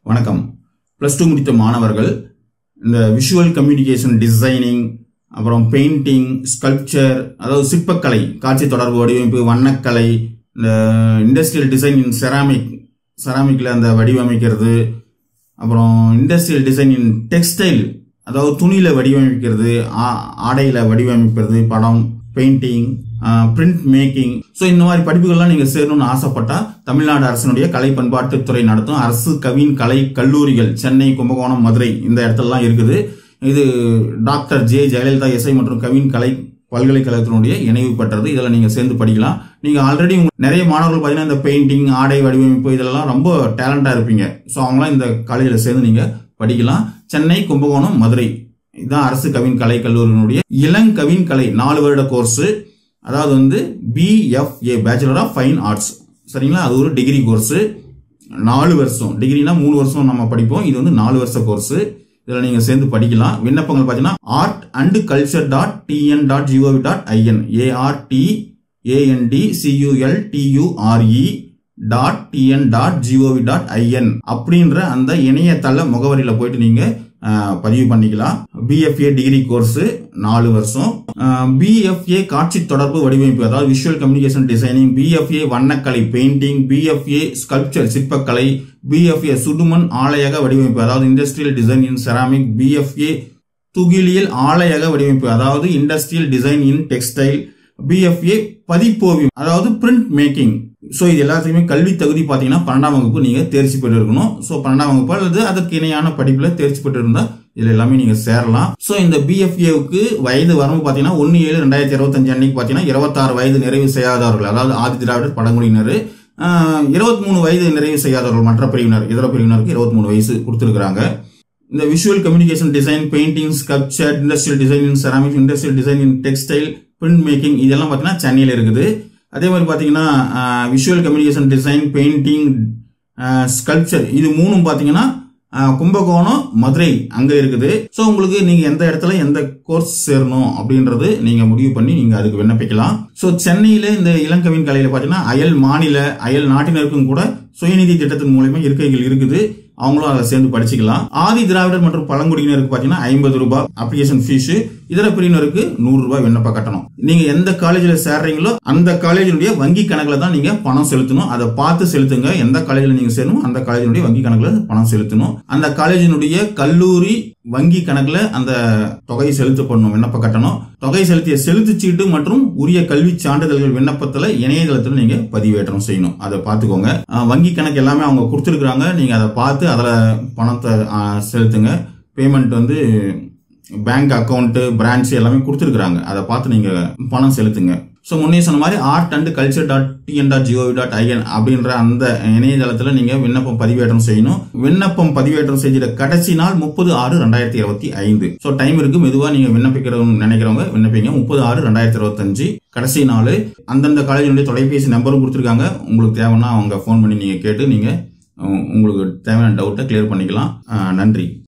வணக்கம். +2 முடித்த மாணவர்கள் இந்த விஷுவல் கம்யூனிகேஷன் டிசைனிங், அப்புறம் பெயிண்டிங், ஸ்கல்ப்சர், அதாவது சிற்பக்கலை, காட்சி தொடர்பு வடிவமைப்பு, வண்ணக்கலை, இந்த இண்டஸ்ட்ரியல் டிசைன் இன் செராமிக்ல அந்த வடிவமைக்கிறது, அப்புறம் இண்டஸ்ட்ரியல் டிசைன் இன் டெக்ஸ்டைல், அதாவது துணியில வடிவமைக்கிறது, ஆடையில வடிவமைக்கிறது, படம், பெயிண்டிங், பிரிண்ட் மேக்கிங். ஸோ இந்த மாதிரி படிப்புகள்லாம் நீங்க சேரணும்னு ஆசைப்பட்டா தமிழ்நாடு அரசினுடைய கலை பண்பாட்டுத்துறை நடத்தும் அரசு கவின் கலை கல்லூரிகள் சென்னை, கும்பகோணம், மதுரை இந்த இடத்துலலாம் இருக்குது. இது டாக்டர் ஜே ஜெயலலிதா இசை மற்றும் கவின் கலை பல்கலைக்கழகத்தினுடைய இணைவு பெற்றது. இதெல்லாம் நீங்க சேர்ந்து படிக்கலாம். நீங்க ஆல்ரெடி நிறைய மாணவர்கள் பார்த்தீங்கன்னா இந்த பெயிண்டிங், ஆடை வடிவமைப்பு இதெல்லாம் ரொம்ப டேலண்டா இருப்பீங்க. ஸோ அவங்களாம் இந்த காலேஜில் சேர்ந்து நீங்க படிக்கலாம். சென்னை, கும்பகோணம், மதுரை இதுதான் அரசு கவின் கலை கல்லூரியினுடைய இளங்கவின் கலை 4 வருட கோர்ஸ். அதாவது BFA bachelor of fine arts, சரிங்களா? அது ஒரு டிகிரி கோர்ஸ், 4 வருஷம். டிகிரினா 3 வருஷம் நம்ம படிப்போம். இது 4 வருஷ கோர்ஸ். இதுல நீங்க சேர்ந்து படிக்கலாம். விண்ணப்பங்கள் பாத்தீங்கன்னா artandculture.tn.gov.in artandculture.tn.gov.in அப்படின்ற அந்த இணையதள முகவரியில போயிட்டு நீங்க பதிவு பண்ணிக்கலாம். BFA டிகிரி கோர்ஸ் 4 வருஷம். BFA காட்சி தொடர்பு வடிவமைப்பு, அதாவது விஷுவல் கம்யூனிகேஷன் டிசைனிங், BFA வண்ணக்கலை பெயிண்டிங், BFA ஸ்கல்ப்சர் சிற்பக்கலை, BFA சுடுமண் ஆலையக வடிவமைப்பு, அதாவது industrial design in ceramic, BFA துகிலியல் ஆலையக வடிவமைப்பு, அதாவது industrial design in textile, BFA பதிப்போவியம், அதாவது பிரிண்ட் மேக்கிங். ஸோ இது எல்லாத்துக்குமே கல்வி தகுதி பார்த்தீங்கன்னா 12ஆம் வகுப்பு நீங்க தேர்ச்சி பெற்று இருக்கணும். ஸோ 12ஆம் வகுப்பு அல்லது அதற்கு இணையான படிப்புல தேர்ச்சி பெற்று இருந்தா இதுல எல்லாமே நீங்க சேரலாம். ஸோ இந்த BFAவுக்கு வயது வரம்பு பார்த்தீங்கன்னா 1/7/2025 அன்னைக்கு பார்த்தீங்கன்னா 26 வயது நிறைவு செய்யாதவர்கள், அதாவது ஆதி திராவிடர் பழங்குடியினர், 23 வயது நிறைவு செய்யாதவர்கள் மற்ற பிரிவினர், இதர பிரிவினருக்கு 23 வயசு கொடுத்திருக்கிறாங்க. இந்த visual communication design, painting, sculpture, industrial design in ceramic, industrial design in textile, print making இதெல்லாம் பார்த்தீங்கன்னா சென்னையில் இருக்குது. அதே மாதிரி பார்த்தீங்கன்னா visual communication design, painting, sculpture இது 3 பார்த்தீங்கன்னா கும்பகோணம், மதுரை அங்க இருக்குது. ஸோ உங்களுக்கு நீங்க எந்த இடத்துல எந்த கோர்ஸ் சேரணும் அப்படின்றது நீங்க முடிவு பண்ணி நீங்க அதுக்கு விண்ணப்பிக்கலாம். ஸோ சென்னையில இந்த இளங்கவின் கலையில பார்த்தீங்கன்னா அயல் மாநில அயல் நாட்டினருக்கும் கூட சுயநிதி திட்டத்தின் மூலமா இருக்கைகள் இருக்குது. அவங்களும் அதை சேர்ந்து படிச்சுக்கலாம். ஆதி திராவிடர் மற்றும் பழங்குடியினருக்கு பாத்தீங்கன்னா 50 ரூபாய் அப்ளிகேஷன் ஃபீஸ், இதர பிரிவினருக்கு 100 ரூபாய் விண்ணப்ப கட்டணம். நீங்க எந்த காலேஜில் சேர்றீங்களோ அந்த காலேஜினுடைய வங்கி கணக்குல தான் நீங்க பணம் செலுத்தணும். அதை பார்த்து செலுத்துங்க. எந்த காலேஜில் நீங்க சேரணும் அந்த காலேஜினுடைய வங்கி கணக்குல பணம் செலுத்தணும். அந்த காலேஜினுடைய கல்லூரி வங்கி கணக்குல அந்த தொகை செலுத்தப்படணும், விண்ணப்ப கட்டணம். தொகை செலுத்திய செலுத்துச்சீட்டு மற்றும் உரிய கல்வி சான்றிதழ்கள் விண்ணப்பத்துல இணையதளத்துல நீங்க பதிவேற்றம் செய்யணும். அதை பார்த்துக்கோங்க. வங்கி கணக்கு எல்லாமே அவங்க கொடுத்துருக்காங்க. நீங்க அதை பார்த்து அதுல பணத்தை செலுத்துங்க. பேமெண்ட் பேங்க் அக்கௌண்ட், பிரான்ச் எல்லாமே கொடுத்துருக்காங்க. அதை பார்த்து நீங்க பணம் செலுத்துங்க. ஸோ முன்னே சொன்ன மாதிரி artandculture.tn.gov.in அப்படின்ற அந்த இணையதளத்துல நீங்க விண்ணப்பம் பதிவேற்றம் செய்யணும். விண்ணப்பம் பதிவேற்றம் செஞ்சிட கடைசி நாள் 30/6/2025. ஸோ டைம் இருக்கு. மெதுவா நீங்க விண்ணப்பிக்கிறவங்க நினைக்கிறவங்க விண்ணப்பிங்க. 30/6/2025 கடைசி நாள். அந்தந்த காலேஜினுடைய தொலைபேசி நம்பரும் கொடுத்துருக்காங்க. உங்களுக்கு தேவைன்னா அவங்க போன் பண்ணி நீங்க கேட்டு நீங்க உங்களுக்கு தேவையான டவுட்டை கிளியர் பண்ணிக்கலாம். நன்றி.